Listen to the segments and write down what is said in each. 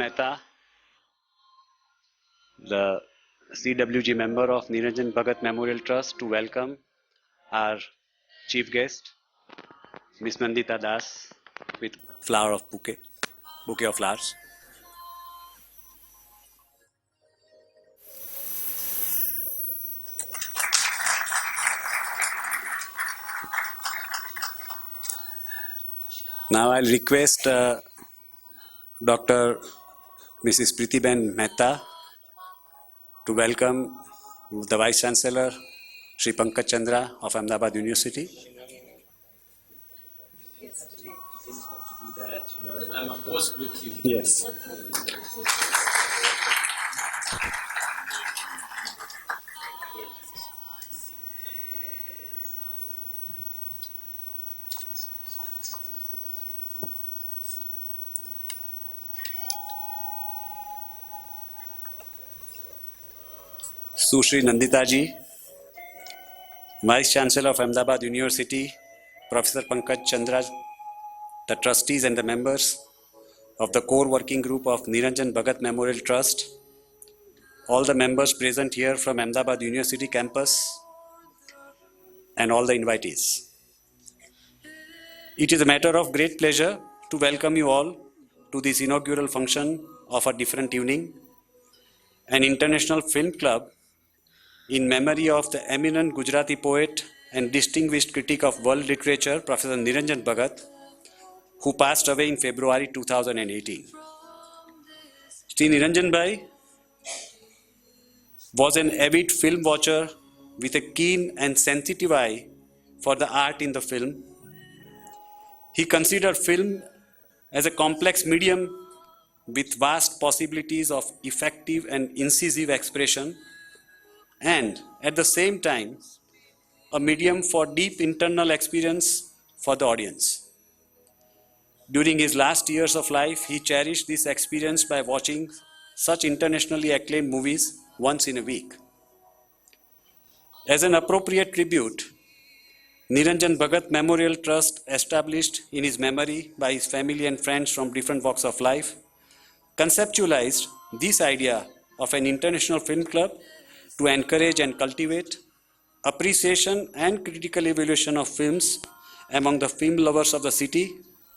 Mehta, the CWG member of Niranjan Bhagat Memorial Trust, to welcome our chief guest, Miss Nandita Das, with bouquet of flowers. Now I'll request Dr. Mrs. Pritiben Mehta to welcome the Vice Chancellor, Sri Pankaj Chandra of Ahmedabad University. I'm a host with you. Yes. Sushri Nandita ji, Vice Chancellor of Ahmedabad University, Professor Pankaj Chandra, the trustees and the members of the core working group of Niranjan Bhagat Memorial Trust, all the members present here from Ahmedabad University campus, and all the invitees. It is a matter of great pleasure to welcome you all to this inaugural function of a different evening, an international film club in memory of the eminent Gujarati poet and distinguished critic of world literature, Professor Niranjan Bhagat, who passed away in February 2018. Sri Niranjan Bhai was an avid film watcher with a keen and sensitive eye for the art in the film. He considered film as a complex medium with vast possibilities of effective and incisive expression, and at the same time, a medium for deep internal experience for the audience. During his last years of life, he cherished this experience by watching such internationally acclaimed movies once in a week. As an appropriate tribute, Niranjan Bhagat Memorial Trust, established in his memory by his family and friends from different walks of life, conceptualized this idea of an international film club to encourage and cultivate appreciation and critical evaluation of films among the film lovers of the city,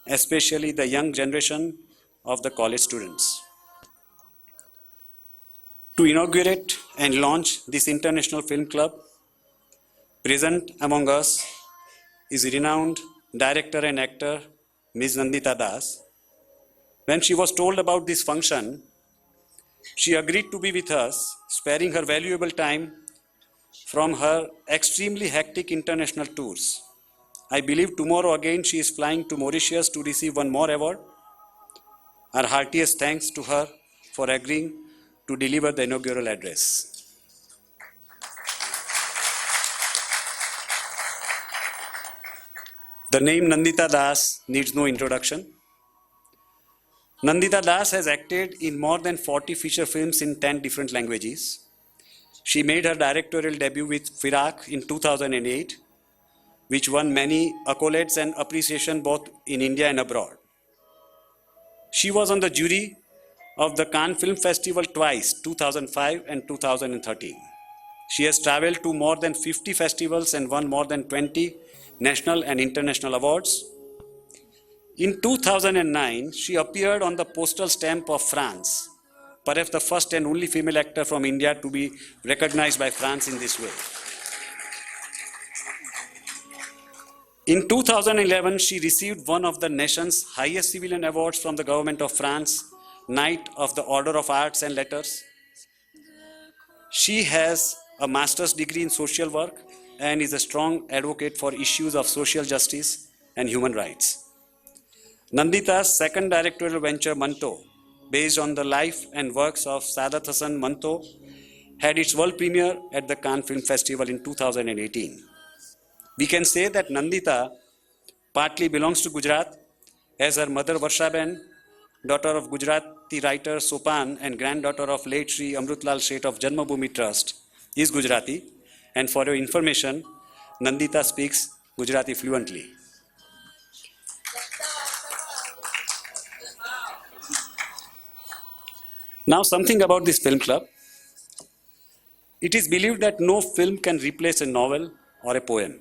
especially the young generation of the college students. To inaugurate and launch this international film club, present among us is renowned director and actor Ms. Nandita Das. When she was told about this function, she agreed to be with us, sparing her valuable time from her extremely hectic international tours. I believe tomorrow again she is flying to Mauritius to receive one more award. Our heartiest thanks to her for agreeing to deliver the inaugural address. The name Nandita Das needs no introduction. Nandita Das has acted in more than 40 feature films in 10 different languages. She made her directorial debut with Firak in 2008, which won many accolades and appreciation both in India and abroad. She was on the jury of the Cannes Film Festival twice, 2005 and 2013. She has traveled to more than 50 festivals and won more than 20 national and international awards. In 2009, she appeared on the postal stamp of France, perhaps the first and only female actor from India to be recognized by France in this way. In 2011, she received one of the nation's highest civilian awards from the government of France, Knight of the Order of Arts and Letters. She has a master's degree in social work and is a strong advocate for issues of social justice and human rights. Nandita's second directorial venture, Manto, based on the life and works of Sadat Hasan Manto, had its world premiere at the Cannes Film Festival in 2018. We can say that Nandita partly belongs to Gujarat, as her mother Varshaben, daughter of Gujarati writer Sopan and granddaughter of late Sri Amrutlal Sheth of Janmabhoomi Trust, is Gujarati, and for your information, Nandita speaks Gujarati fluently. Now, something about this film club. It is believed that no film can replace a novel or a poem.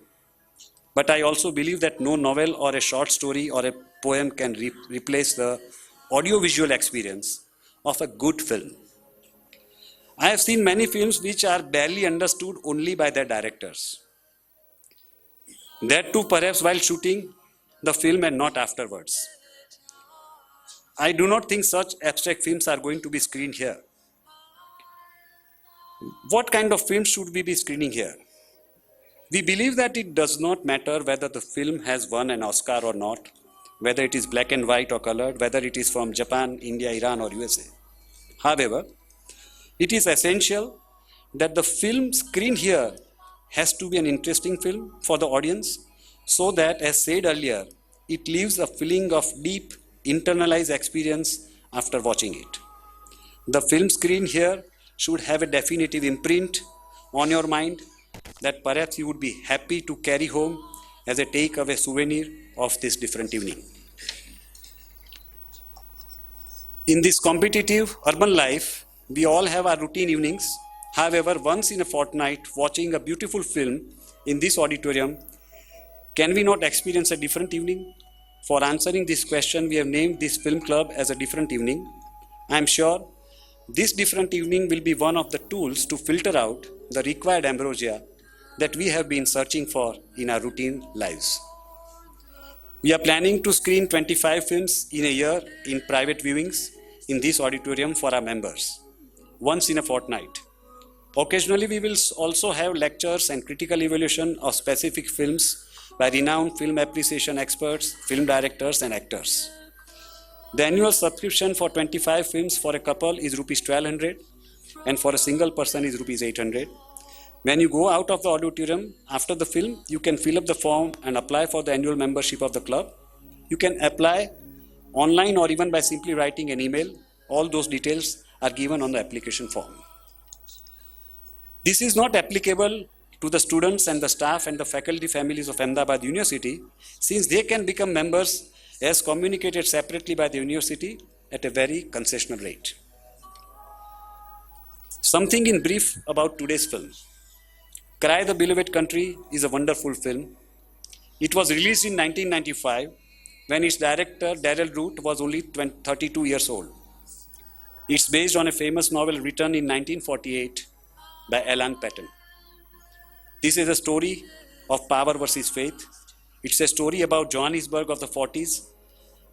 But I also believe that no novel or a short story or a poem can replace the audiovisual experience of a good film. I have seen many films which are barely understood only by their directors. That too, perhaps while shooting the film and not afterwards. I do not think such abstract films are going to be screened here. What kind of films should we be screening here? We believe that it does not matter whether the film has won an Oscar or not, whether it is black and white or colored, whether it is from Japan, India, Iran, or USA. However, it is essential that the film screened here has to be an interesting film for the audience so that, as said earlier, it leaves a feeling of deep internalized experience after watching it. The film screen here should have a definitive imprint on your mind that perhaps you would be happy to carry home as a takeaway souvenir of this different evening. In this competitive urban life, we all have our routine evenings. However, once in a fortnight, watching a beautiful film in this auditorium, can we not experience a different evening? For answering this question, we have named this film club as a different evening. I am sure this different evening will be one of the tools to filter out the required ambrosia that we have been searching for in our routine lives. We are planning to screen 25 films in a year in private viewings in this auditorium for our members, once in a fortnight. Occasionally, we will also have lectures and critical evaluation of specific films by renowned film appreciation experts, film directors, and actors. The annual subscription for 25 films for a couple is rupees 1200 and for a single person is rupees 800. When you go out of the auditorium after the film, you can fill up the form and apply for the annual membership of the club. You can apply online or even by simply writing an email. All those details are given on the application form. This is not applicable to the students and the staff and the faculty families of Ahmedabad University, since they can become members as communicated separately by the university at a very concessional rate. Something in brief about today's film. Cry the Beloved Country is a wonderful film. It was released in 1995 when its director, Daryl Root, was only 32 years old. It's based on a famous novel written in 1948 by Alan Paton. This is a story of power versus faith. It's a story about Johannesburg of the 40s.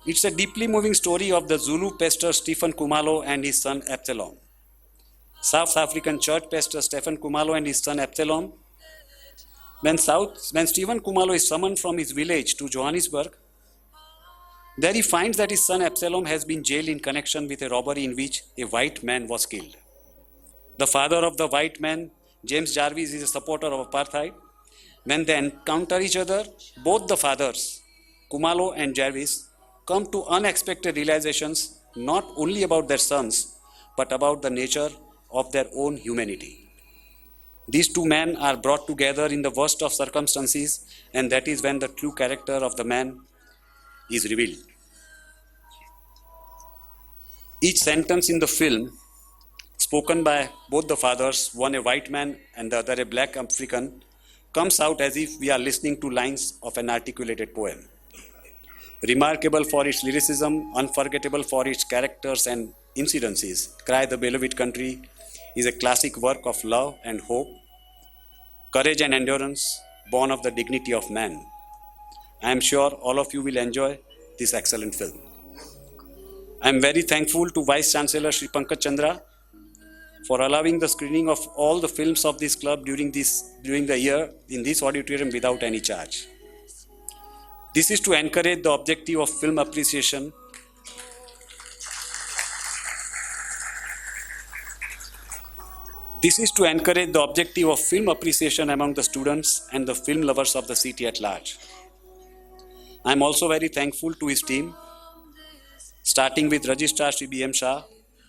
It's a deeply moving story of the Zulu pastor Stephen Kumalo and his son Absalom. South African church pastor Stephen Kumalo and his son Absalom. When Stephen Kumalo is summoned from his village to Johannesburg, there he finds that his son Absalom has been jailed in connection with a robbery in which a white man was killed. The father of the white man, James Jarvis, is a supporter of apartheid. When they encounter each other, both the fathers, Kumalo and Jarvis, come to unexpected realizations not only about their sons, but about the nature of their own humanity. These two men are brought together in the worst of circumstances, and that is when the true character of the man is revealed. Each sentence in the film, spoken by both the fathers, one a white man and the other a black African, comes out as if we are listening to lines of an articulated poem. Remarkable for its lyricism, unforgettable for its characters and incidences, Cry the Beloved Country is a classic work of love and hope, courage and endurance, born of the dignity of man. I am sure all of you will enjoy this excellent film. I am very thankful to Vice Chancellor Shri Pankaj Chandra for allowing the screening of all the films of this club during the year in this auditorium without any charge. This is to encourage the objective of film appreciation. This is to encourage the objective of film appreciation among the students and the film lovers of the city at large. I am also very thankful to his team, starting with Registrar Shri B.M. Shah,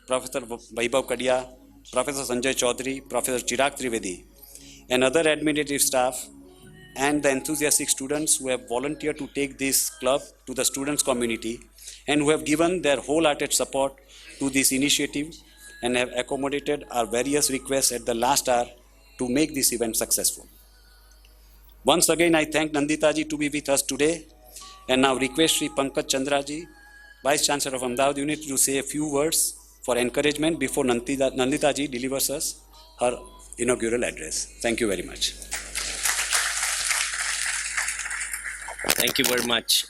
Professor Vaibhav Kadia, Professor Sanjay Chaudhary, Professor Chirag Trivedi, and other administrative staff, and the enthusiastic students who have volunteered to take this club to the students' community and who have given their wholehearted support to this initiative and have accommodated our various requests at the last hour to make this event successful. Once again, I thank Nandita ji to be with us today, and now request Sri Pankaj Chandra ji, Vice Chancellor of Ahmedabad Unit, to say a few words for encouragement before Nandita ji delivers us her inaugural address. Thank you very much. Thank you very much,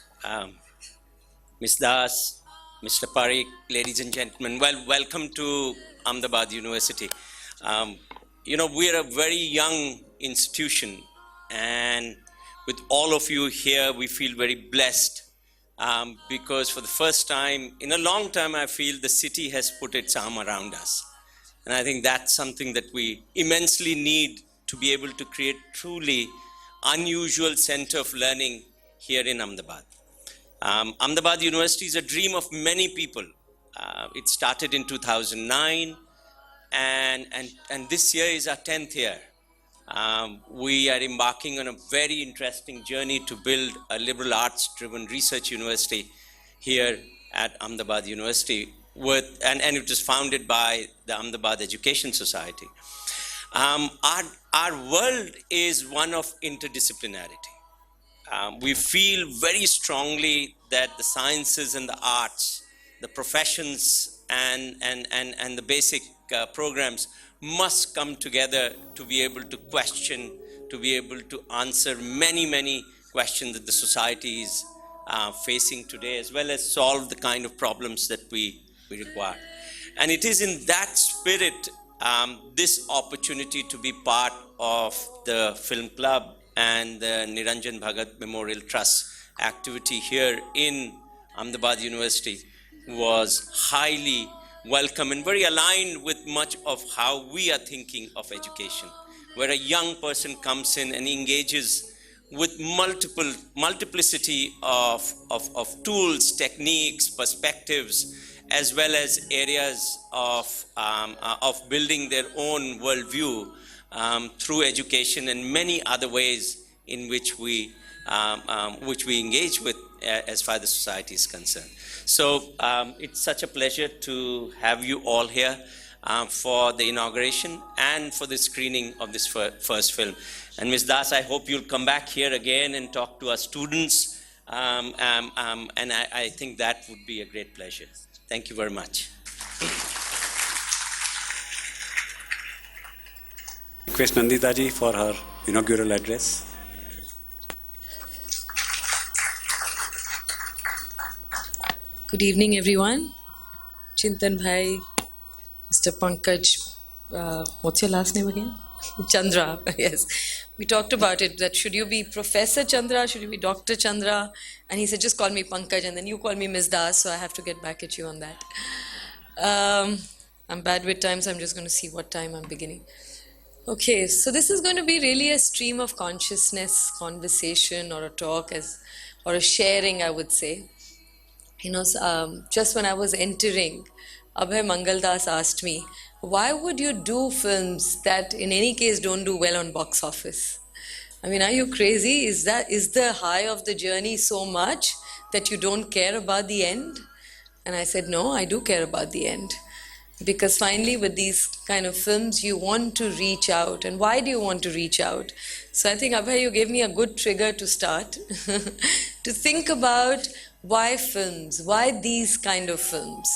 Ms. Das, Mr. Parikh, ladies and gentlemen. Well, welcome to Ahmedabad University. We're a very young institution, and with all of you here, we feel very blessed because for the first time in a long time, I feel the city has put its arm around us. And I think that's something that we immensely need to be able to create truly unusual center of learning here in Ahmedabad. Ahmedabad University is a dream of many people. It started in 2009, and this year is our 10th year. We are embarking on a very interesting journey to build a liberal arts-driven research university here at Ahmedabad University, and it was founded by the Ahmedabad Education Society. Our world is one of interdisciplinarity. We feel very strongly that the sciences and the arts, the professions and the basic programs must come together to be able to question, to be able to answer many questions that the society is facing today, as well as solve the kind of problems that we require. And it is in that spirit, this opportunity to be part of the Film Club and the Niranjan Bhagat Memorial Trust activity here in Ahmedabad University was highly welcome and very aligned with much of how we are thinking of education, where a young person comes in and engages with multiplicity of tools, techniques, perspectives, as well as areas of building their own worldview through education and many other ways in which we engage with as far as the society is concerned. So it's such a pleasure to have you all here for the inauguration and for the screening of this first film. And Ms. Das, I hope you'll come back here again and talk to our students, and I think that would be a great pleasure. Thank you very much. Request Nandita ji for her inaugural address. Good evening, everyone. Chintan Bhai, Mr. Pankaj, what's your last name again? Chandra, yes. We talked about it, that should you be Professor Chandra, should you be Dr. Chandra? And he said, just call me Pankaj, and then you call me Ms. Das, so I have to get back at you on that. I'm bad with time, so I'm just going to see what time I'm beginning. Okay, so this is going to be really a stream of consciousness, conversation, or a talk, or a sharing, I would say. Just when I was entering, Abhay Mangaldas asked me, why would you do films that in any case don't do well on box office? I mean, are you crazy? Is the high of the journey so much that you don't care about the end? And I said, no, I do care about the end. Because finally, with these kind of films, you want to reach out. And why do you want to reach out? So I think, Abhay, you gave me a good trigger to start, to think about why films, why these kind of films,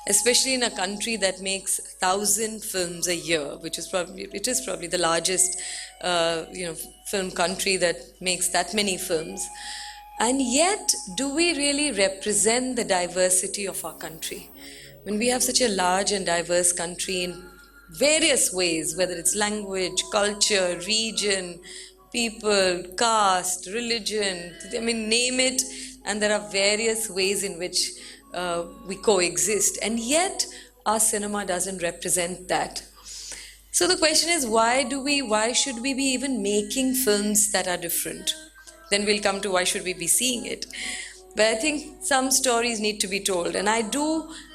especially in a country that makes 1,000 films a year, which is probably the largest, film country that makes that many films. And yet, do we really represent the diversity of our country? When we have such a large and diverse country in various ways, whether it's language, culture, region, people, caste, religion, I mean, name it, and there are various ways in which we coexist. And yet, our cinema doesn't represent that. So the question is, why should we be even making films that are different? Then we'll come to why should we be seeing it. But I think some stories need to be told. And I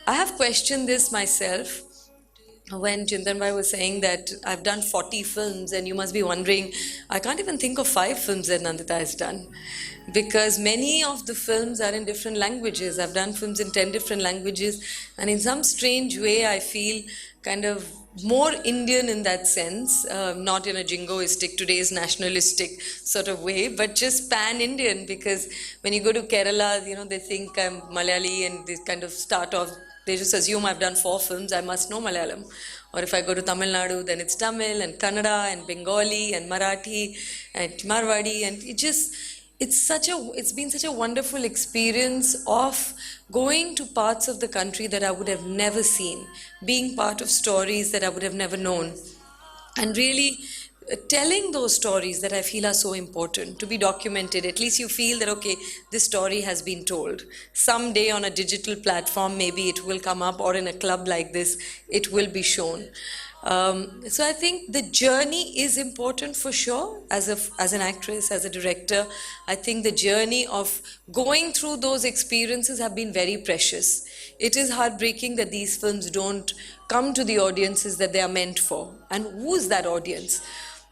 have questioned this myself when Chintan Bhai was saying that I've done 40 films, and you must be wondering, I can't even think of 5 films that Nandita has done. Because many of the films are in different languages. I've done films in 10 different languages. And in some strange way, I feel kind of more Indian in that sense, not in a jingoistic, today's nationalistic sort of way, but just pan-Indian, because when you go to Kerala, they think I'm Malayali and they kind of start off, they just assume I've done 4 films, I must know Malayalam. Or if I go to Tamil Nadu, then it's Tamil and Kannada and Bengali and Marathi and Marwadi, and it's been such a wonderful experience of going to parts of the country that I would have never seen, being part of stories that I would have never known, and really telling those stories that I feel are so important to be documented. At least you feel that, okay, this story has been told. Someday on a digital platform, maybe it will come up, or in a club like this, it will be shown. So I think the journey is important for sure. As an actress, as a director, I think the journey of going through those experiences have been very precious. It is heartbreaking that these films don't come to the audiences that they are meant for. And who's that audience?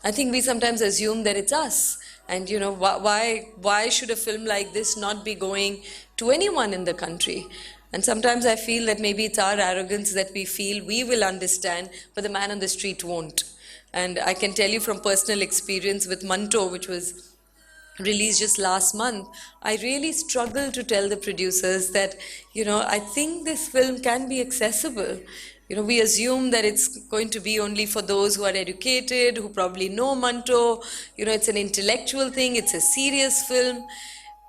I think we sometimes assume that it's us. And why should a film like this not be going to anyone in the country? And sometimes I feel that maybe it's our arrogance that we feel we will understand, but the man on the street won't. And I can tell you from personal experience with Manto, which was released just last month, I really struggled to tell the producers that, I think this film can be accessible. We assume that it's going to be only for those who are educated, who probably know Manto. It's an intellectual thing, it's a serious film.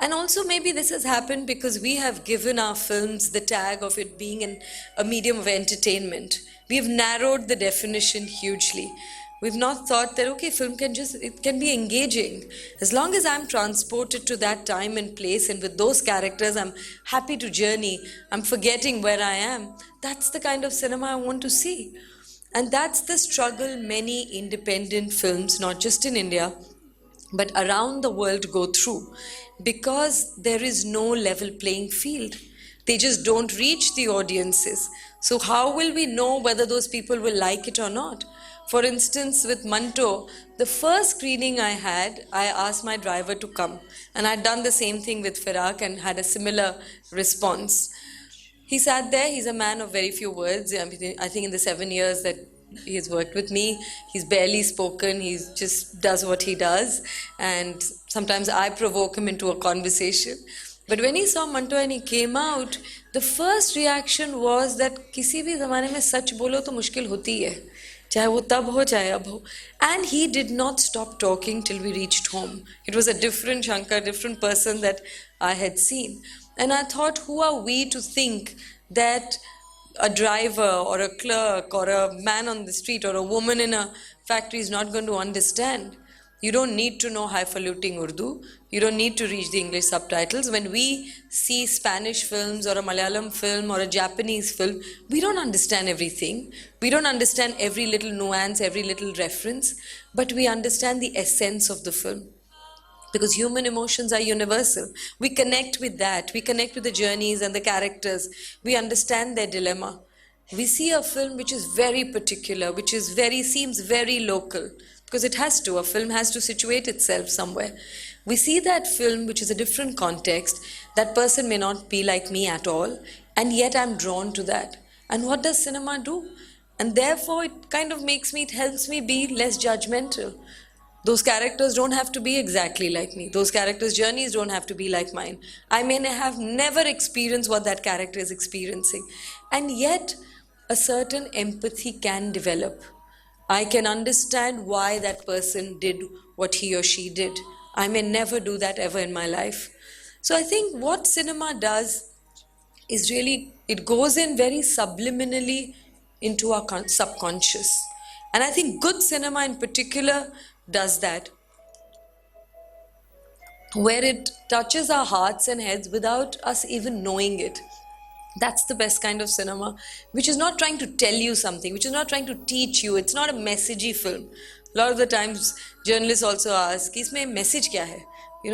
And also maybe this has happened because we have given our films the tag of it being a medium of entertainment. We've narrowed the definition hugely. We've not thought that, okay, film it can be engaging. As long as I'm transported to that time and place, and with those characters, I'm happy to journey, I'm forgetting where I am. That's the kind of cinema I want to see. And that's the struggle many independent films, not just in India, but around the world go through, because there is no level playing field. They just don't reach the audiences. So how will we know whether those people will like it or not? For instance, with Manto, the first screening I had, I asked my driver to come. And I'd done the same thing with Firak and had a similar response. He sat there, he's a man of very few words. I think in the 7 years that he's worked with me, he's barely spoken, he just does what he does. And sometimes I provoke him into a conversation. But when he saw Manto and he came out, the first reaction was that किसी भी ज़माने में सच बोलो तो मुश्किल होती है, चाहे वो तब हो चाहे अब हो. And he did not stop talking till we reached home. It was a different Shankar, different person that I had seen. And I thought, who are we to think that a driver or a clerk or a man on the street or a woman in a factory is not going to understand? You don't need to know highfalutin Urdu. You don't need to read the English subtitles. When we see Spanish films or a Malayalam film or a Japanese film, we don't understand everything. We don't understand every little nuance, every little reference, but we understand the essence of the film. Because human emotions are universal. We connect with that. We connect with the journeys and the characters. We understand their dilemma. We see a film which is very particular, which seems very local, because it has to. A film has to situate itself somewhere. We see that film which is a different context. That person may not be like me at all, and yet I'm drawn to that. And what does cinema do? And therefore it helps me be less judgmental. Those characters don't have to be exactly like me. Those characters' journeys don't have to be like mine. I may have never experienced what that character is experiencing. And yet, a certain empathy can develop. I can understand why that person did what he or she did. I may never do that ever in my life. So I think what cinema does is really, it goes in very subliminally into our subconscious. And I think good cinema in particular does that, where it touches our hearts and heads without us even knowing it. That's the best kind of cinema, which is not trying to tell you something, which is not trying to teach you. It's not a messagey film. A lot of the times journalists also ask, इसमें message क्या है?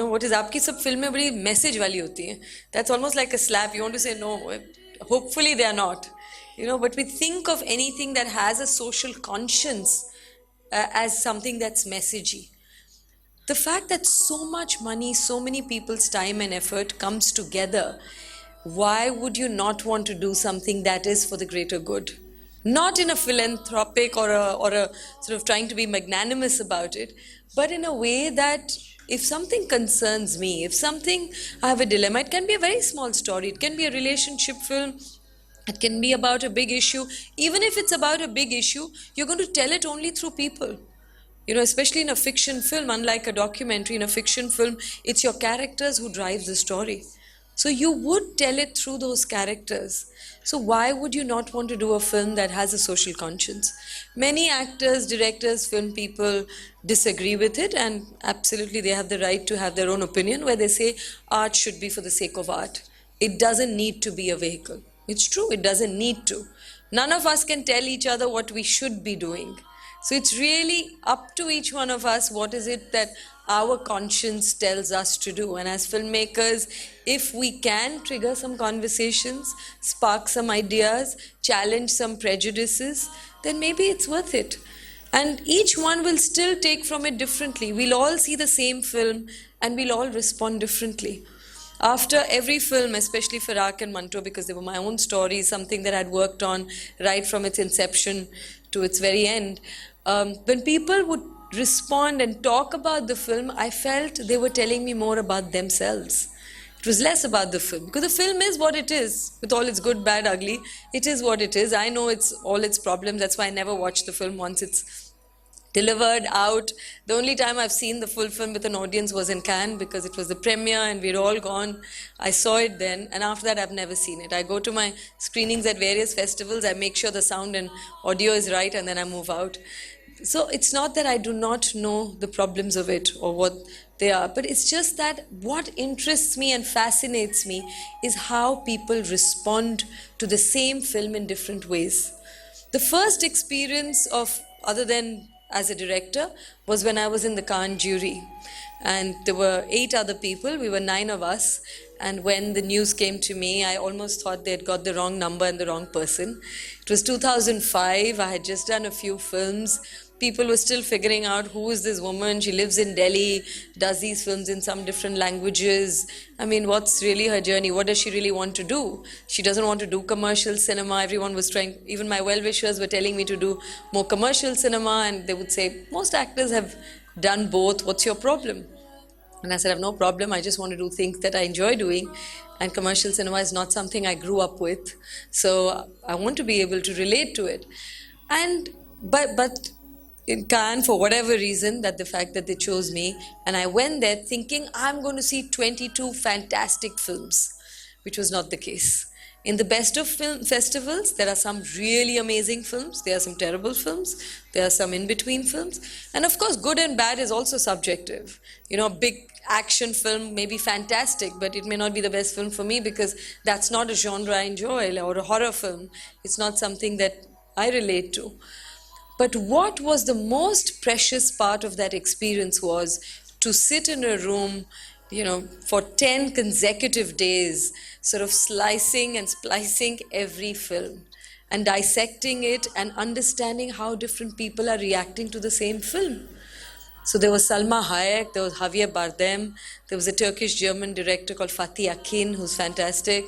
What is आपकी सब फिल्में बड़ी message वाली होती हैं. That's almost like a slap. You want to say no, hopefully they are not. But we think of anything that has a social conscience as something that's messagey. The fact that so much money, so many people's time and effort comes together, why would you not want to do something that is for the greater good? not in a philanthropic or a sort of trying to be magnanimous about it, but in a way that if something concerns me, if something, I have a dilemma, it can be a very small story, it can be a relationship film, it can be about a big issue. Even if it's about a big issue, you're going to tell it only through people. Especially in a fiction film, unlike a documentary, in a fiction film, it's your characters who drive the story. So you would tell it through those characters. So why would you not want to do a film that has a social conscience? Many actors, directors, film people disagree with it, and absolutely they have the right to have their own opinion, where they say art should be for the sake of art. It doesn't need to be a vehicle. It's true, it doesn't need to. None of us can tell each other what we should be doing. So it's really up to each one of us, what is it that our conscience tells us to do. And as filmmakers, if we can trigger some conversations, spark some ideas, challenge some prejudices, then maybe it's worth it. And each one will still take from it differently. We'll all see the same film and we'll all respond differently. After every film, especially for Rak and Manto, because they were my own stories, something that I'd worked on right from its inception to its very end, when people would respond and talk about the film, I felt they were telling me more about themselves. It was less about the film, because the film is what it is, with all its good, bad, ugly. It is what it is. I know it's all its problems. That's why I never watched the film once it's delivered out. The only time I've seen the full film with an audience was in Cannes, because it was the premiere and we'd all gone. I saw it then, and after that I've never seen it. I go to my screenings at various festivals, I make sure the sound and audio is right, and then I move out. So it's not that I do not know the problems of it or what they are, but it's just that what interests me and fascinates me is how people respond to the same film in different ways. The first experience of, other than as a director, was when I was in the Cannes jury. And there were 8 other people, we were 9 of us. And when the news came to me, I almost thought they'd got the wrong number and the wrong person. It was 2005, I had just done a few films. People were still figuring out, who is this woman? She lives in Delhi, does these films in some different languages. I mean, what's really her journey? What does she really want to do? She doesn't want to do commercial cinema. Everyone was trying, even my well-wishers were telling me to do more commercial cinema, and they would say, most actors have done both. What's your problem? And I said, I have no problem. I just want to do things that I enjoy doing. And commercial cinema is not something I grew up with. So I want to be able to relate to it. But in Cannes, for whatever reason, that the fact that they chose me, and I went there thinking I'm going to see 22 fantastic films, which was not the case. In the best of film festivals, there are some really amazing films, there are some terrible films, there are some in-between films, and of course good and bad is also subjective. A big action film may be fantastic, but it may not be the best film for me, because that's not a genre I enjoy, or a horror film. It's not something that I relate to. But what was the most precious part of that experience was to sit in a room, for 10 consecutive days, sort of slicing and splicing every film and dissecting it and understanding how different people are reacting to the same film. So there was Salma Hayek, there was Javier Bardem, there was a Turkish-German director called Fatih Akin, who's fantastic.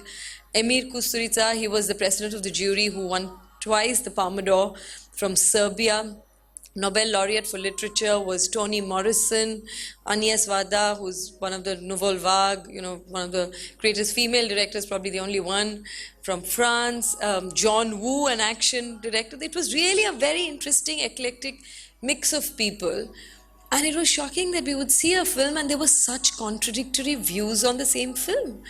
Emir Kusturica, he was the president of the jury who won twice the Palme d'Or, from Serbia. Nobel laureate for literature was Toni Morrison. Agnes Varda, who's one of the Nouvelle Vague, one of the greatest female directors, probably the only one, from France. John Woo, an action director. It was really a very interesting, eclectic mix of people. And it was shocking that we would see a film and there were such contradictory views on the same film.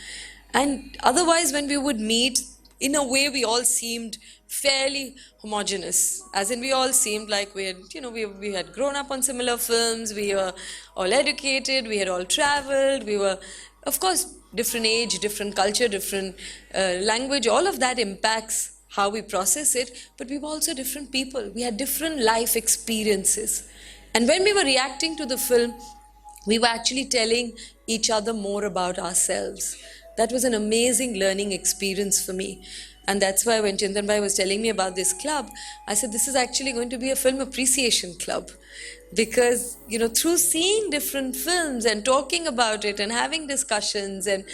And otherwise, when we would meet, in a way, we all seemed fairly homogenous, as in we all seemed like we had, we had grown up on similar films, we were all educated, we had all traveled, we were, of course, different age, different culture, different language, all of that impacts how we process it, but we were also different people. We had different life experiences. And when we were reacting to the film, we were actually telling each other more about ourselves. That was an amazing learning experience for me. And that's why when Chintan Bhai was telling me about this club, I said, this is actually going to be a film appreciation club. Because, through seeing different films and talking about it and having discussions and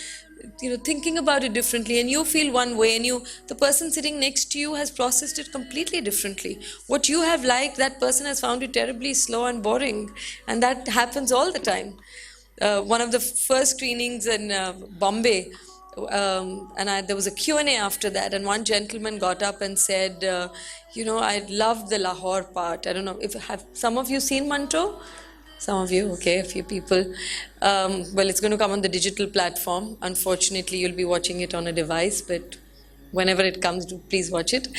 thinking about it differently, and you feel one way, and the person sitting next to you has processed it completely differently. What you have liked, that person has found it terribly slow and boring, and that happens all the time. One of the first screenings in Bombay, there was a Q&A after that, and one gentleman got up and said, I loved the Lahore part. I don't know if have some of you seen Manto? Some of you, okay, a few people. Well, it's going to come on the digital platform. Unfortunately, you'll be watching it on a device, but whenever it comes, do please watch it.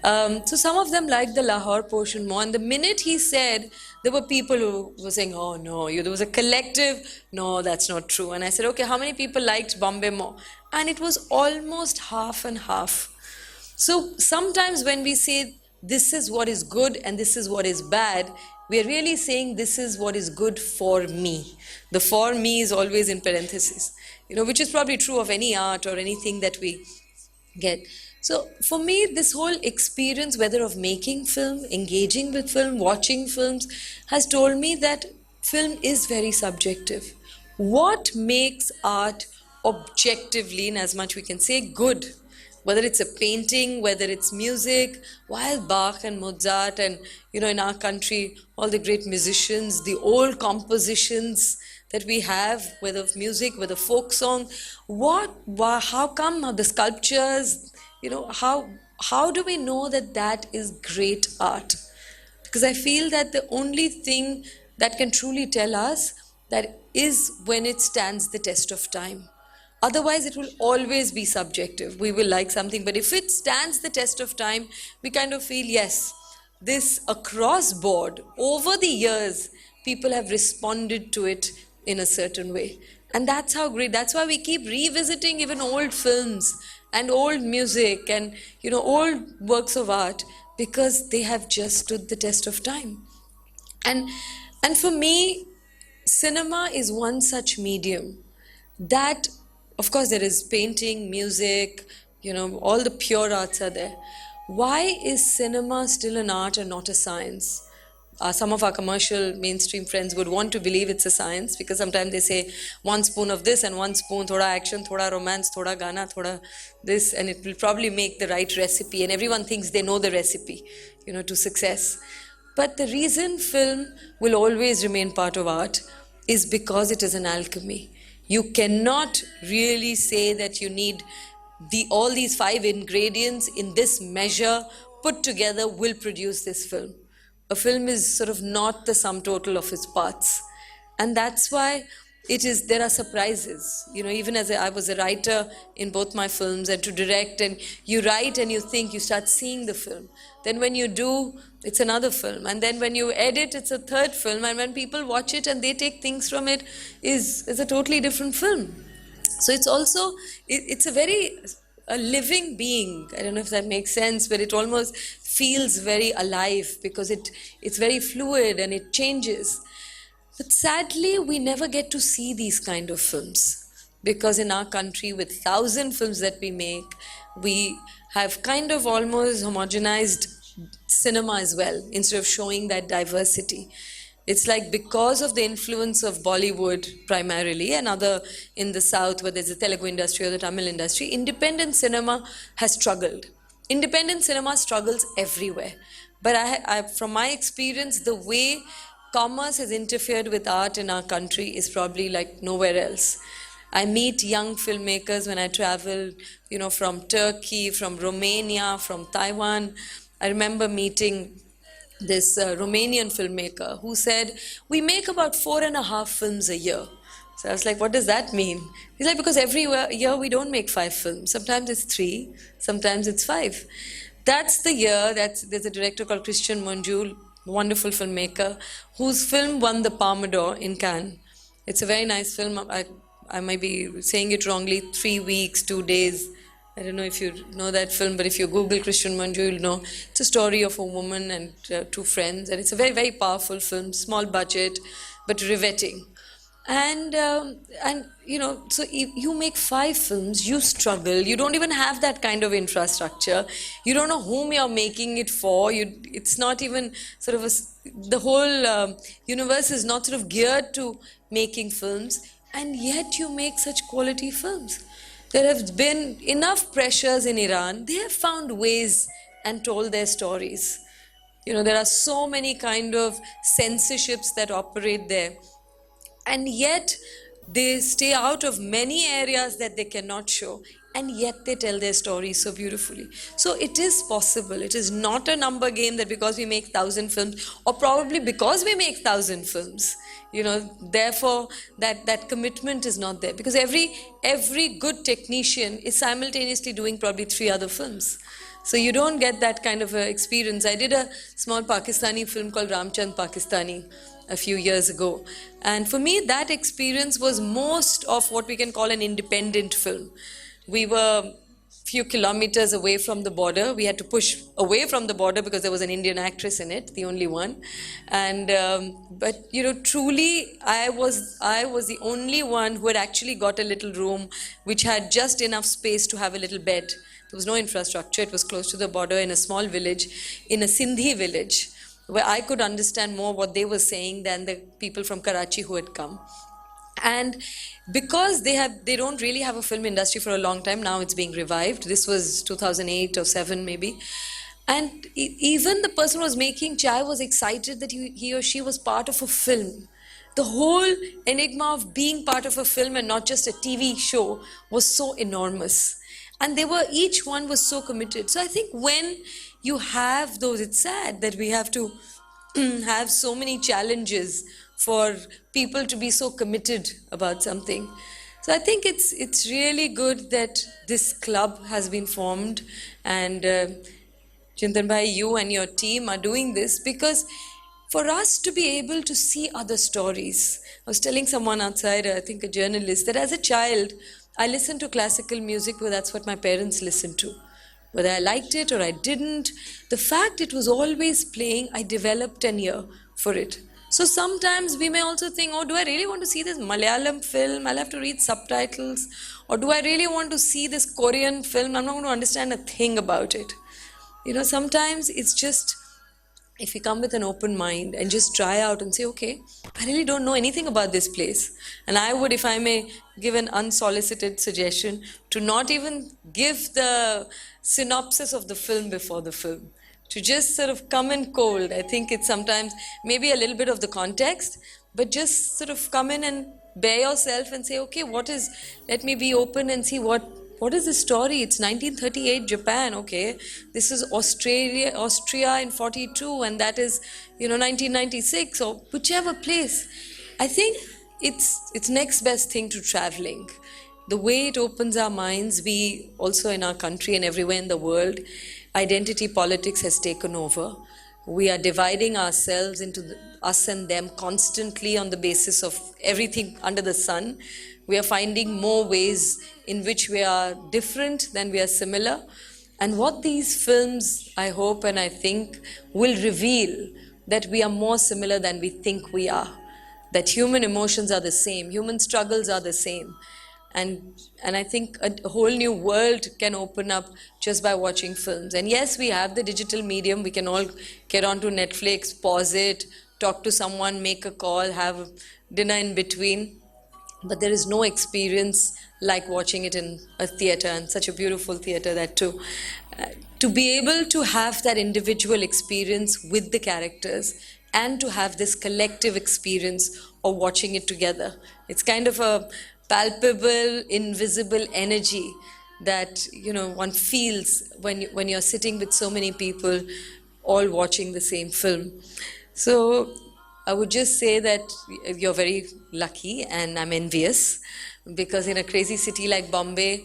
So some of them liked the Lahore portion more. And the minute he said, there were people who were saying, oh no, there was a collective, no, that's not true. And I said, okay, how many people liked Bombay more? And it was almost half and half. So sometimes when we say this is what is good and this is what is bad, we are really saying this is what is good for me. The for me is always in parentheses, which is probably true of any art or anything that we get. So for me, this whole experience, whether of making film, engaging with film, watching films, has told me that film is very subjective. What makes art objectively, in as much we can say, good? Whether it's a painting, whether it's music, while Bach and Mozart and, in our country, all the great musicians, the old compositions that we have, whether of music, whether folk song, how come the sculptures, how do we know that that is great art? Because I feel that the only thing that can truly tell us that is when it stands the test of time. Otherwise, it will always be subjective. We will like something, but if it stands the test of time, we kind of feel, yes, this across board, over the years, people have responded to it in a certain way. And that's how great, that's why we keep revisiting even old films and old music and, old works of art, because they have just stood the test of time. And for me, cinema is one such medium that, of course, there is painting, music, all the pure arts are there. Why is cinema still an art and not a science? Some of our commercial mainstream friends would want to believe it's a science, because sometimes they say 1 spoon of this and 1 spoon, thoda action, thoda romance, thoda gana, thoda this, and it will probably make the right recipe. And everyone thinks they know the recipe, to success. But the reason film will always remain part of art is because it is an alchemy. You cannot really say that you need all these 5 ingredients in this measure put together will produce this film. A film is sort of not the sum total of its parts. And that's why there are surprises. Even as I was a writer in both my films, and to direct, and you write and you think, you start seeing the film. Then when you do, it's another film. And then when you edit, it's a third film. And when people watch it and they take things from it, is a totally different film. So it's also, it's a living being. I don't know if that makes sense, but it almost feels very alive, because it's very fluid and it changes. But sadly, we never get to see these kind of films, because in our country, with 1,000 films that we make, we have kind of almost homogenized cinema as well, instead of showing that diversity. It's like, because of the influence of Bollywood primarily, and other in the South, where there's the Telugu industry or the Tamil industry, independent cinema has struggled. Independent cinema struggles everywhere. But from my experience, the way commerce has interfered with art in our country is probably like nowhere else. I meet young filmmakers when I travel, from Turkey, from Romania, from Taiwan. I remember meeting this Romanian filmmaker who said, we make about 4.5 films a year. So I was like, what does that mean? He's like, because every year we don't make 5 films. Sometimes it's 3, sometimes it's 5. That's the year, there's a director called Christian Mungiu, wonderful filmmaker, whose film won the Palme d'Or in Cannes. It's a very nice film. I might be saying it wrongly, 3 weeks, 2 days. I don't know if you know that film, but if you Google Christian Mungiu, you'll know. It's a story of a woman and 2 friends, and it's a very, very powerful film, small budget, but riveting. And so if you make 5 films, you struggle. You don't even have that kind of infrastructure. You don't know whom you're making it for. It's not even sort of the whole universe is not sort of geared to making films, and yet you make such quality films. There have been enough pressures in Iran. They have found ways and told their stories. There are so many kind of censorships that operate there, and yet they stay out of many areas that they cannot show, and yet they tell their stories so beautifully. So it is possible. It is not a number game that because we make 1,000 films, or probably because we make 1,000 films, therefore that commitment is not there, because every good technician is simultaneously doing probably 3 other films. So you don't get that kind of experience. I did a small Pakistani film called Ramchand Pakistani a few years ago. And for me, that experience was most of what we can call an independent film. We were few kilometers away from the border. We had to push away from the border because there was an Indian actress in it, the only one. And but truly, I was the only one who had actually got a little room which had just enough space to have a little bed. There was no infrastructure. It was close to the border in a small village, in a Sindhi village, where I could understand more what they were saying than the people from Karachi who had come. And because they don't really have a film industry for a long time, now it's being revived. This was 2008 or 7 maybe. And even the person who was making chai was excited that he or she was part of a film. The whole enigma of being part of a film and not just a TV show was so enormous. And each one was so committed. So I think when you have those, it's sad that we have to have so many challenges for people to be so committed about something. So I think it's really good that this club has been formed, and Chintan Bhai, you and your team are doing this because for us to be able to see other stories. I was telling someone outside, I think a journalist, that as a child, I listened to classical music because that's what my parents listened to. Whether I liked it or I didn't, the fact it was always playing, I developed an ear for it. So sometimes we may also think, do I really want to see this Malayalam film? I'll have to read subtitles. Or do I really want to see this Korean film? I'm not going to understand a thing about it. Sometimes it's just, if you come with an open mind and just try out and say, okay, I really don't know anything about this place. And I would, if I may give an unsolicited suggestion, to not even give the synopsis of the film before the film. To just sort of come in cold. I think it's sometimes maybe a little bit of the context, but just sort of come in and bear yourself and say, okay, let me be open and see what is the story? It's 1938 Japan, okay. This is Austria in 42, and that is, 1996 or whichever place. I think it's next best thing to traveling. The way it opens our minds, we also in our country and everywhere in the world, identity politics has taken over. We are dividing ourselves into us and them constantly on the basis of everything under the sun. We are finding more ways in which we are different than we are similar. And what these films, I hope and I think, will reveal that we are more similar than we think we are. That human emotions are the same, human struggles are the same. And I think a whole new world can open up just by watching films. And yes, we have the digital medium. We can all get onto Netflix, pause it, talk to someone, make a call, have dinner in between. But there is no experience like watching it in a theater, and such a beautiful theater that too. To be able to have that individual experience with the characters and to have this collective experience of watching it together. It's kind of a palpable, invisible energy that one feels when you're sitting with so many people all watching the same film. So I would just say that you're very lucky, and I'm envious, because in a crazy city like Bombay,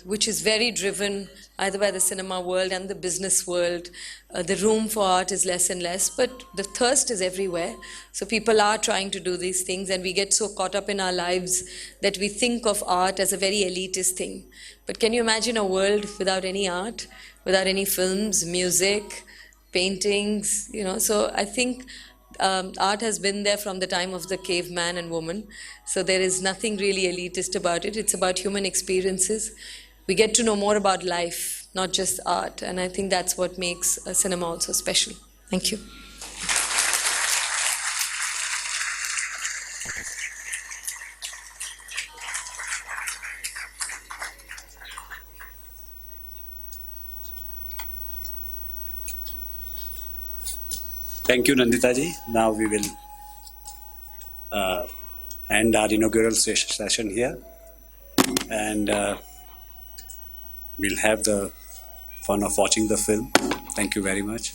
which is very driven either by the cinema world and the business world, the room for art is less and less, but the thirst is everywhere. So people are trying to do these things, and we get so caught up in our lives that we think of art as a very elitist thing. But can you imagine a world without any art, without any films, music, paintings, So I think art has been there from the time of the caveman and woman. So there is nothing really elitist about it. It's about human experiences. We get to know more about life, not just art. And I think that's what makes cinema also special. Thank you. Thank you, Nandita ji. Now we will end our inaugural session here, and we'll have the fun of watching the film. Thank you very much.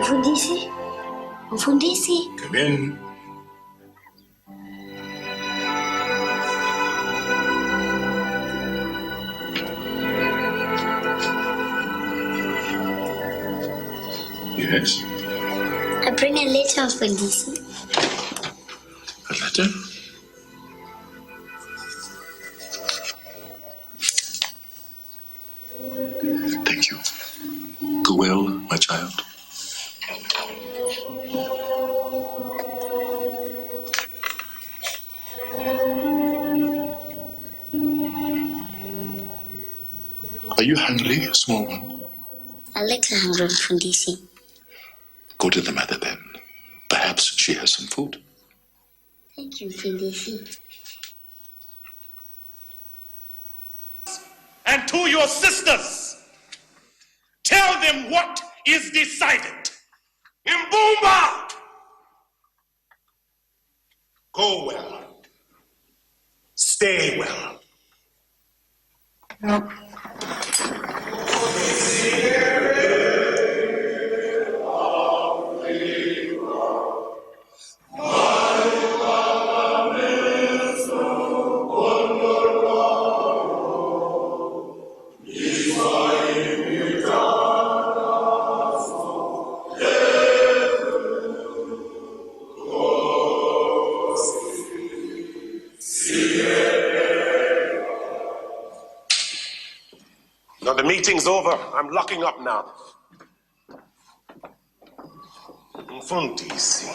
Mfundisi? Mfundisi? Come in. Yes? I bring a letter, Mfundisi. A letter? Thank you. Go well, my child. Are you hungry, small one? A little hungry, Mfundisi. Go to the mother then. Perhaps she has some food. Thank you, Mfundisi. And to your sisters, tell them what is decided. Mbumba! Go well. Stay well. Now the meeting's over. I'm locking up now. Mfundisi,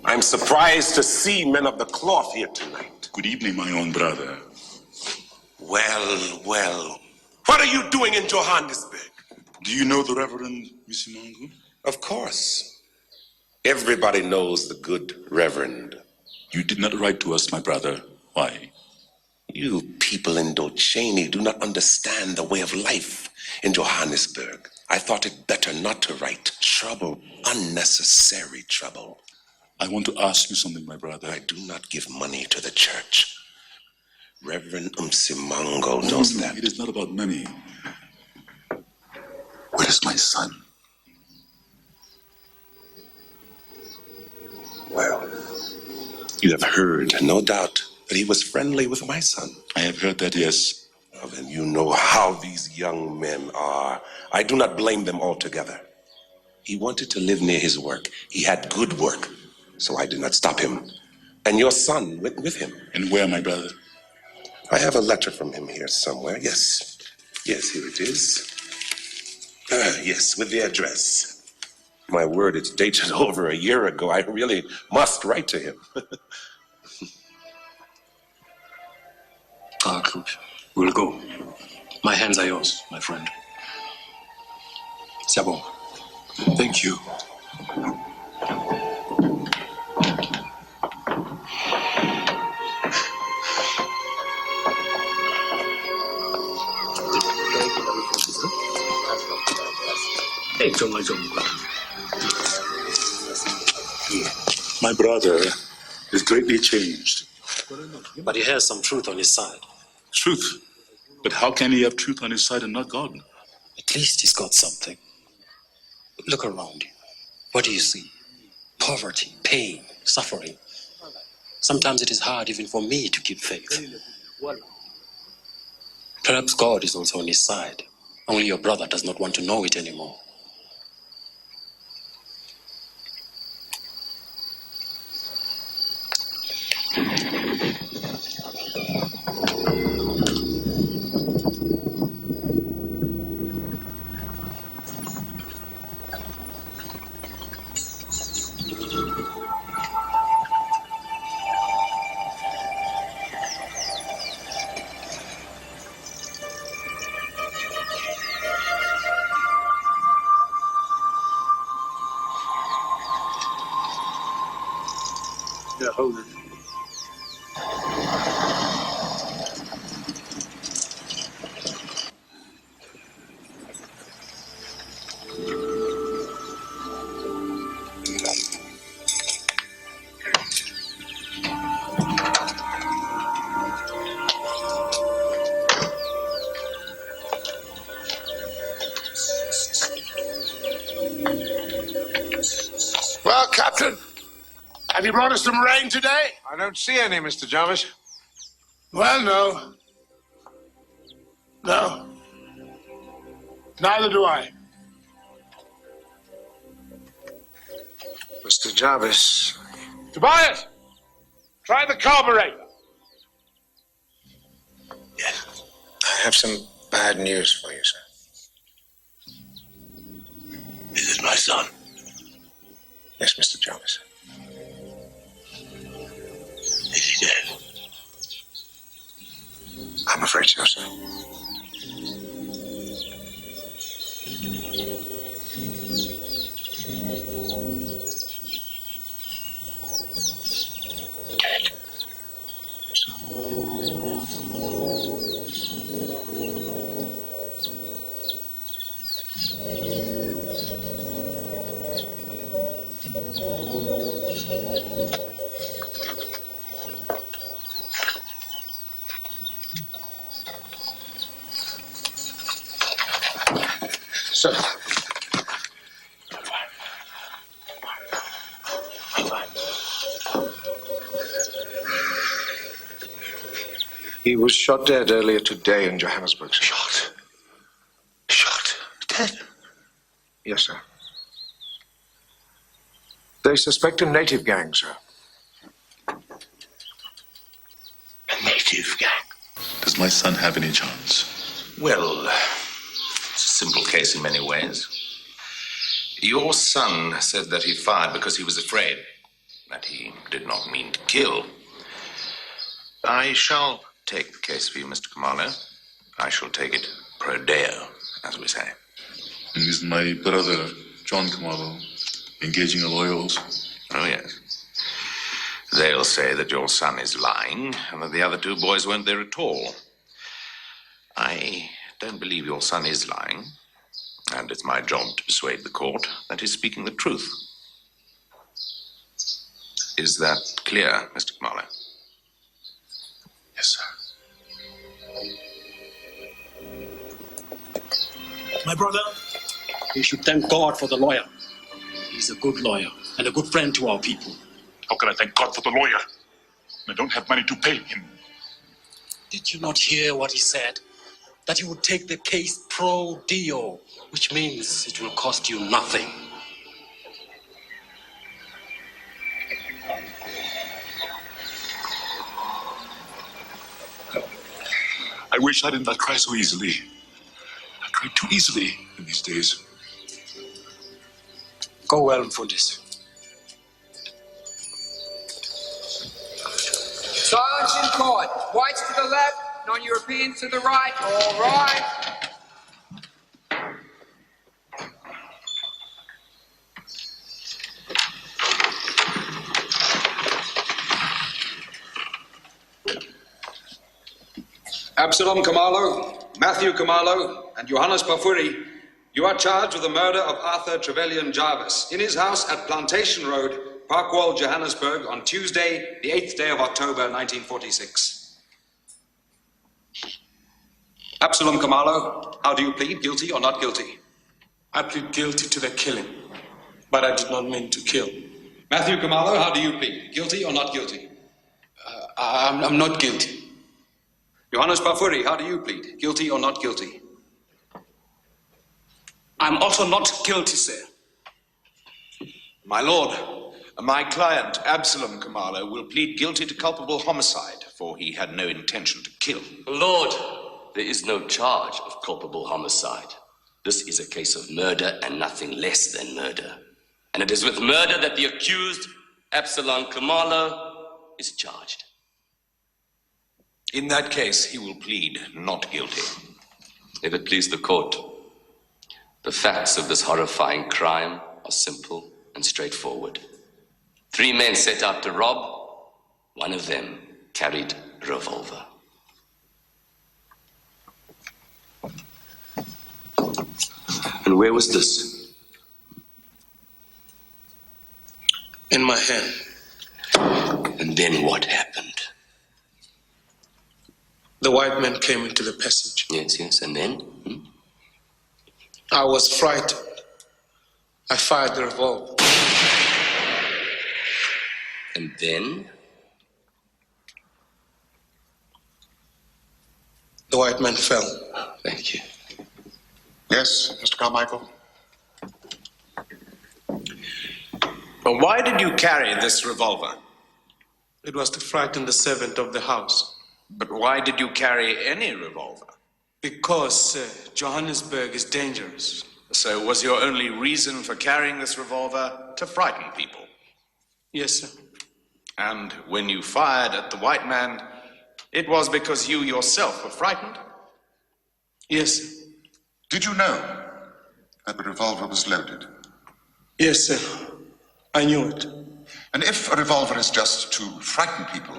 I'm surprised to see men of the cloth here tonight. Good evening, my own brother. Well, well. What are you doing in Johannesburg? Do you know the Reverend Misimangu? Of course. Everybody knows the good Reverend. You did not write to us, my brother. Why? You people in Docheney do not understand the way of life in Johannesburg. I thought it better not to write. Trouble, unnecessary trouble. I want to ask you something, my brother. I do not give money to the church. Reverend Msimango knows that. It is not about money. Where is my son? Well, you have heard, no doubt, that he was friendly with my son. I have heard that, yes. Well, then you know how these young men are. I do not blame them altogether. He wanted to live near his work. He had good work, so I did not stop him. And your son went with him. And where, my brother? I have a letter from him here somewhere. Yes. Yes, here it is. Yes, with the address. My word, it's dated over a year ago. I really must write to him. We'll go. My hands are yours, my friend. C'est bon. Thank you. My brother is greatly changed. But he has some truth on his side. Truth. But how can he have truth on his side and not God? At least he's got something. Look around you. What do you see? Poverty, pain, suffering. Sometimes it is hard even for me to keep faith. Perhaps God is also on his side. Only your brother does not want to know it anymore. Yeah, hold it. Well, Captain, have you brought us some rain today? I don't see any, Mr. Jarvis. Well, no. No. Neither do I. Mr. Jarvis. Tobias, try the carburetor. Yes. I have some bad news for you, sir. This is my son. Yes, Mr. Jarvis. Is he dead? I'm afraid so, sir. Dead. Yes, sir. Sir. He was shot dead earlier today in Johannesburg, sir. Shot. Shot. Dead. Yes, sir. They suspect a native gang, sir. A native gang. Does my son have any chance? Well, it's a simple case in many ways. Your son said that he fired because he was afraid, that he did not mean to kill. I shall take the case for you, Mr. Kamalo. I shall take it pro deo, as we say. And is my brother, John Kamalo, engaging a lawyer also? Oh, yes. They'll say that your son is lying and that the other two boys weren't there at all. I don't believe your son is lying, and it's my job to persuade the court that he's speaking the truth. Is that clear, Mr. Kamalo? Yes, sir. My brother, you should thank God for the lawyer. He's a good lawyer and a good friend to our people. How can I thank God for the lawyer? I don't have money to pay him. Did you not hear what he said? That he would take the case pro Dio, which means it will cost you nothing. I wish I did not cry so easily. I cry too easily in these days. Go well, Mfundisi. Silence in court. Whites to the left, non-Europeans to the right. All right. Absalom Kamalo, Matthew Kamalo, and Johannes Pafuri, you are charged with the murder of Arthur Trevelyan Jarvis in his house at Plantation Road, Parkwall, Johannesburg, on Tuesday, the 8th day of October, 1946. Absalom Kamalo, how do you plead, guilty or not guilty? I plead guilty to the killing, but I did not mean to kill. Matthew Kamalo, how do you plead, guilty or not guilty? I'm not guilty. Johannes Pafuri, how do you plead, guilty or not guilty? I'm also not guilty, sir. My lord, my client, Absalom Kamalo, will plead guilty to culpable homicide, for he had no intention to kill. Lord, there is no charge of culpable homicide. This is a case of murder and nothing less than murder. And it is with murder that the accused, Absalom Kamalo, is charged. In that case, he will plead not guilty. If it please the court, the facts of this horrifying crime are simple and straightforward. 3 men set out to rob. One of them carried a revolver. And where was this? In my hand. And then what happened? The white man came into the passage. Yes, and then? I was frightened. I fired the revolver. And then? The white man fell. Thank you. Yes, Mr. Carmichael? But why did you carry this revolver? It was to frighten the servant of the house. But why did you carry any revolver? Because Johannesburg is dangerous. So was your only reason for carrying this revolver to frighten people? Yes, sir. And when you fired at the white man, it was because you yourself were frightened? Yes, sir. Did you know that the revolver was loaded? Yes, sir. I knew it. And if a revolver is just to frighten people,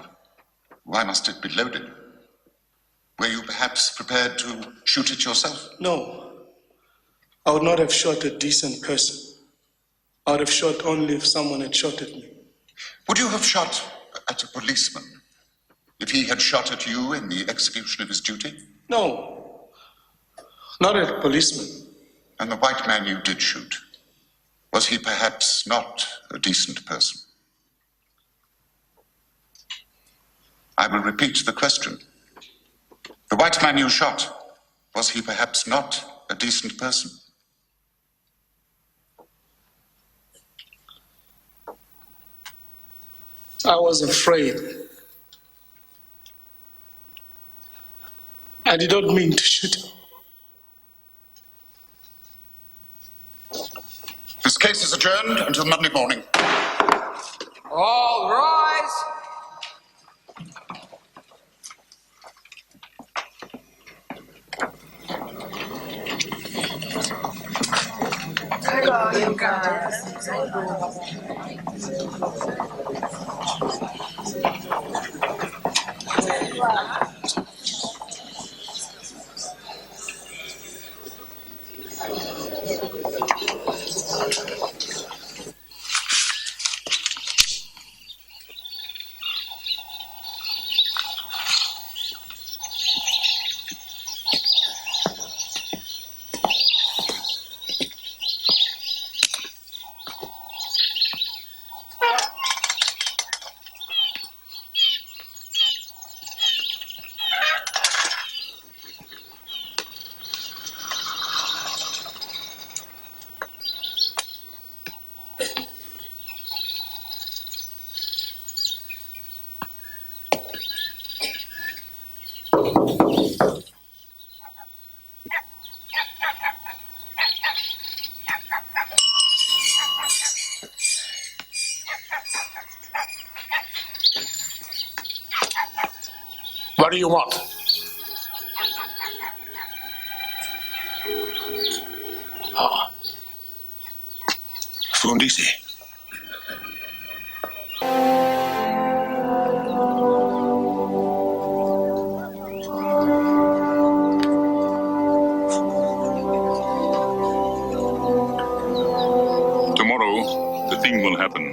why must it be loaded? Were you perhaps prepared to shoot it yourself? No. I would not have shot a decent person. I would have shot only if someone had shot at me. Would you have shot at a policeman if he had shot at you in the execution of his duty? No. Not at a policeman. And the white man you did shoot, was he perhaps not a decent person? I will repeat the question. The white man you shot, was he perhaps not a decent person? I was afraid. I did not mean to shoot him. This case is adjourned until Monday morning. All rise. What do you want? Ah. Fundisi. Tomorrow, the thing will happen.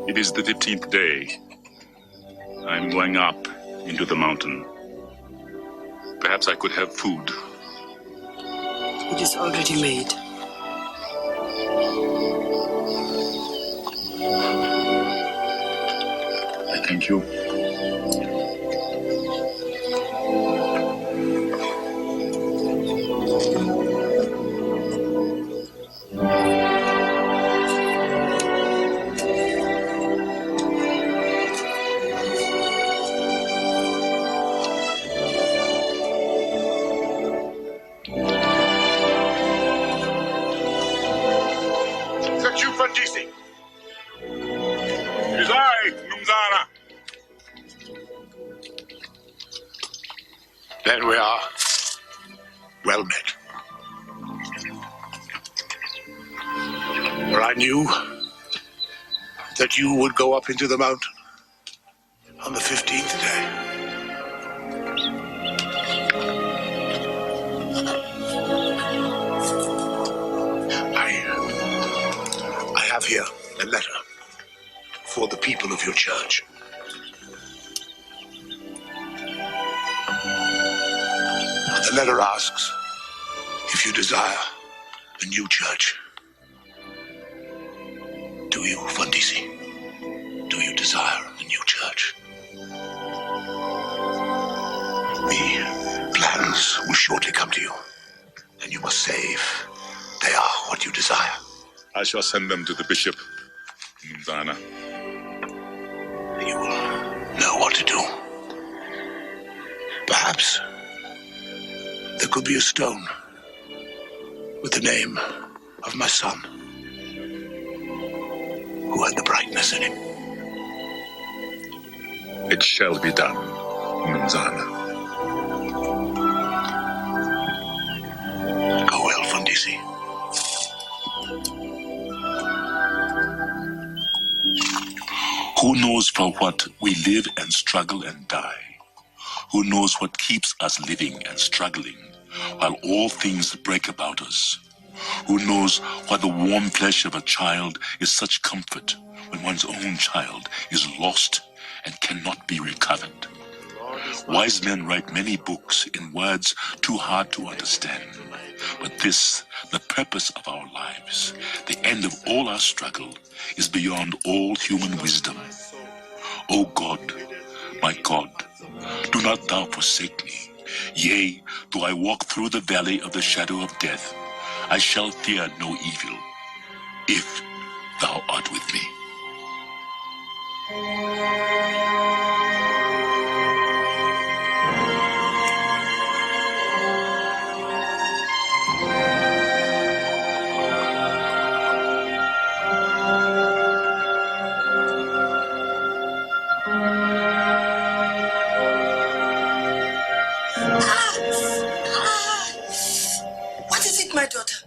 It is the 15th day. I'm going up into the mountain. Perhaps I could have food. It is already made. I thank you. Is that you, Fundisi? It is I, Numzana. Then we are well met. For I knew that you would go up into the mountain on the 15th day. I have here a letter for the people of your church. The letter asks if you desire a new church. Do you, Fundisi? Do you desire a new church? The plans will shortly come to you, and you must say if they are what you desire. I shall send them to the bishop, Numzana. You will know what to do. Perhaps there could be a stone with the name of my son, who had the brightness in him. It shall be done, Numzana. Go well, Fundisi. Who knows for what we live and struggle and die? Who knows what keeps us living and struggling while all things break about us? Who knows why the warm flesh of a child is such comfort when one's own child is lost and cannot be recovered? Wise men write many books in words too hard to understand. But this, the purpose of our lives, the end of all our struggle, is beyond all human wisdom. O God, my God, do not thou forsake me. Yea, though I walk through the valley of the shadow of death, I shall fear no evil, if thou art with me. What is it, my daughter?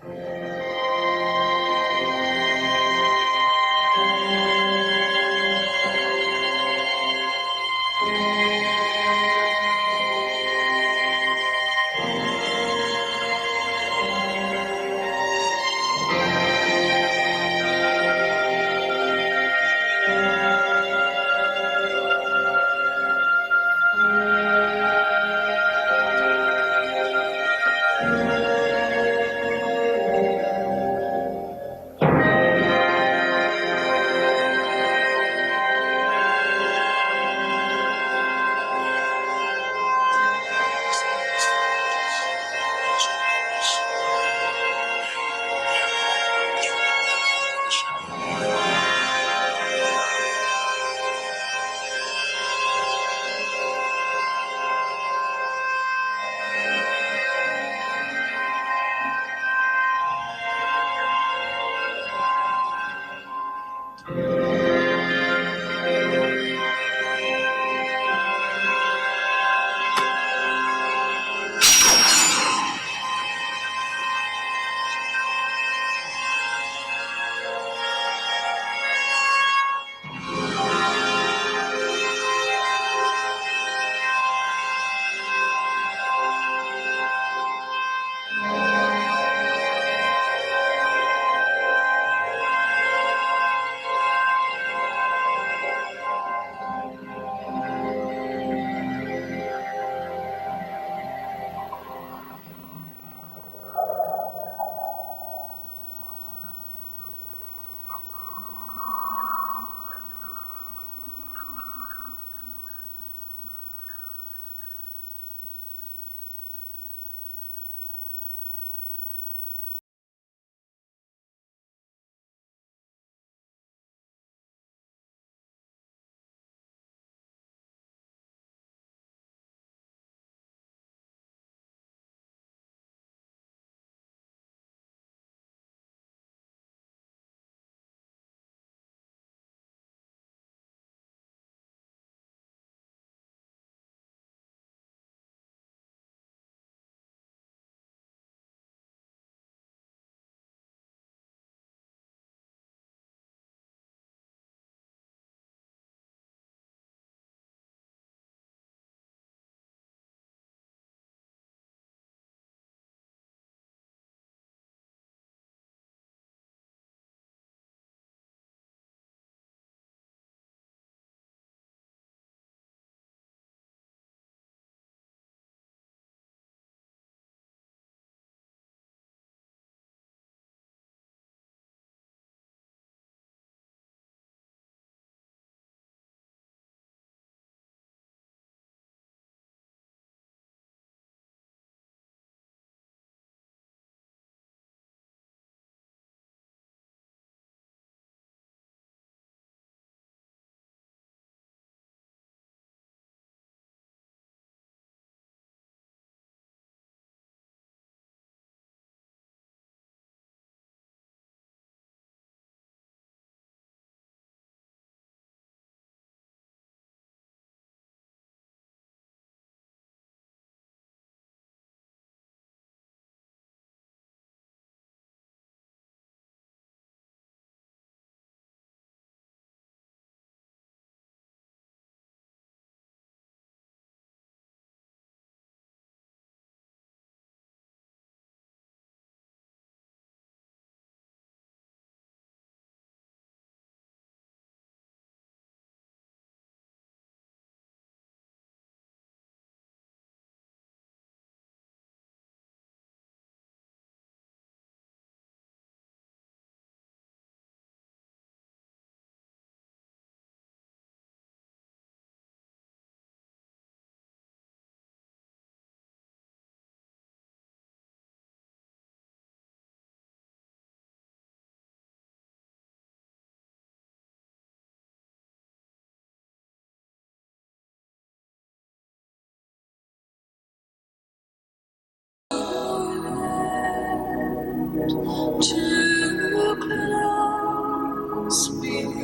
too close beside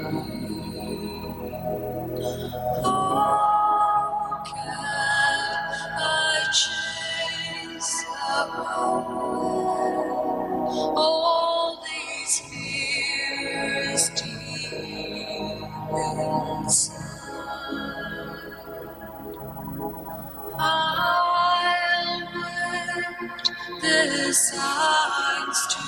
me. How can I chase away all these fears deep inside? I'll wait the signs to